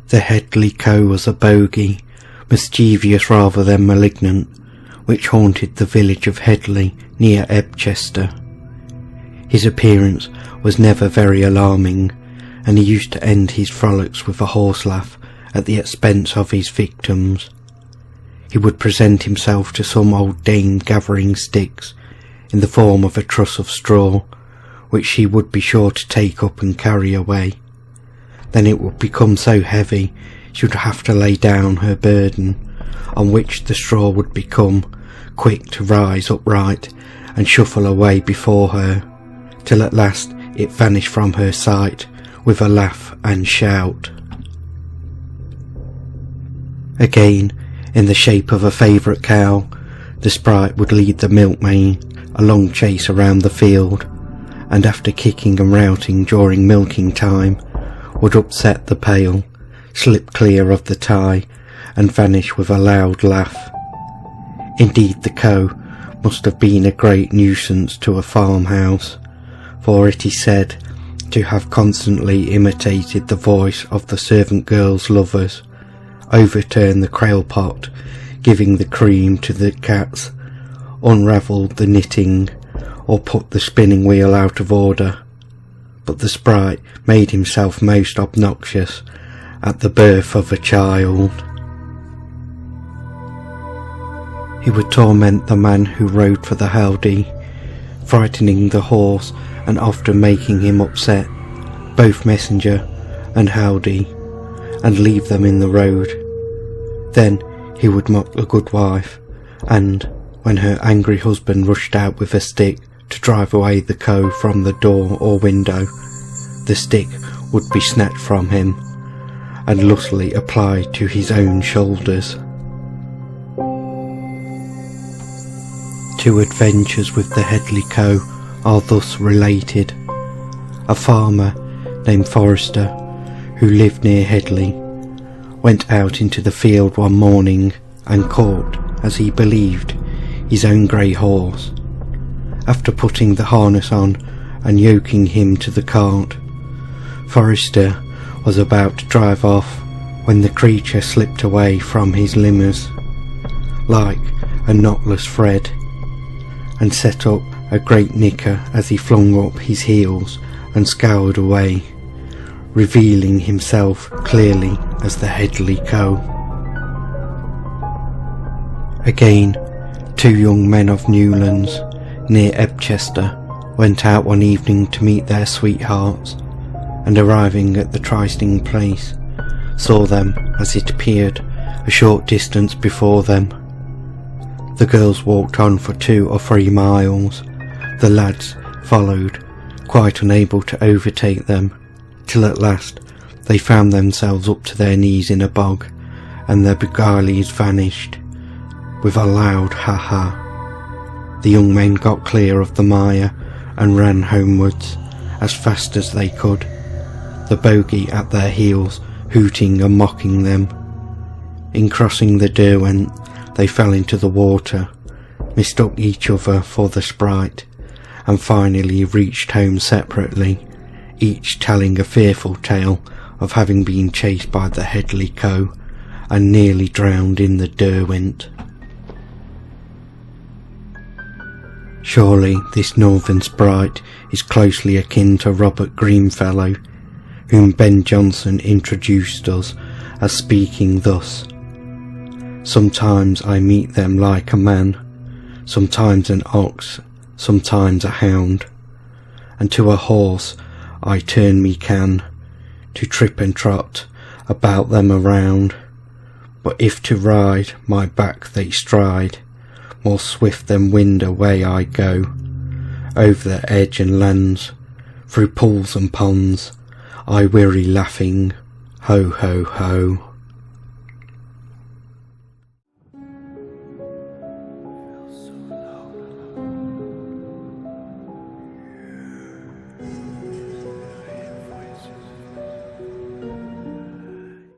The Hedley Kow was a bogey, mischievous rather than malignant, which haunted the village of Hedley near Ebchester. His appearance was never very alarming, and he used to end his frolics with a horse laugh at the expense of his victims. He would present himself to some old dame gathering sticks in the form of a truss of straw, which she would be sure to take up and carry away. Then it would become so heavy she would have to lay down her burden, on which the straw would become quick to rise upright and shuffle away before her, till at last it vanished from her sight with a laugh and shout. Again, in the shape of a favourite cow, the sprite would lead the milkmaid a long chase around the field, and after kicking and routing during milking time, would upset the pail, slip clear of the tie, and vanish with a loud laugh. Indeed, the cow must have been a great nuisance to a farmhouse, for it is said to have constantly imitated the voice of the servant girls' lovers, overturned the quail pot, giving the cream to the cats, unravelled the knitting, or put the spinning wheel out of order. But the sprite made himself most obnoxious at the birth of a child. He would torment the man who rode for the howdy, frightening the horse and often making him upset both messenger and howdy, and leave them in the road. Then he would mock the good wife, and when her angry husband rushed out with a stick to drive away the cow from the door or window, the stick would be snatched from him and lustily applied to his own shoulders. 2 adventures with the Hedley Kow are thus related. A farmer named Forrester, who lived near Hedley, went out into the field one morning and caught, as he believed, his own grey horse. After putting the harness on and yoking him to the cart, Forrester was about to drive off when the creature slipped away from his limbers like a knotless thread, and set up a great nicker as he flung up his heels and scoured away, revealing himself clearly as the Hedley Kow. Again, 2 young men of Newlands, near Ebchester, went out one evening to meet their sweethearts, and arriving at the trysting place, saw them, as it appeared, a short distance before them. The girls walked on for 2 or 3 miles, the lads followed, quite unable to overtake them, till at last they found themselves up to their knees in a bog, and their beguilies vanished. With a loud ha-ha, the young men got clear of the mire and ran homewards as fast as they could, the bogey at their heels hooting and mocking them. In crossing the Derwent they fell into the water, mistook each other for the sprite, and finally reached home separately, each telling a fearful tale of having been chased by the Hedley Kow and nearly drowned in the Derwent. Surely this northern sprite is closely akin to Robert Greenfellow, whom Ben Jonson introduced us as speaking thus: "Sometimes I meet them like a man, sometimes an ox, sometimes a hound, and to a horse I turn me can, to trip and trot about them around. But if to ride, my back they stride, more swift than wind away I go, over the edge and lands, through pools and ponds, I weary laughing, ho ho ho."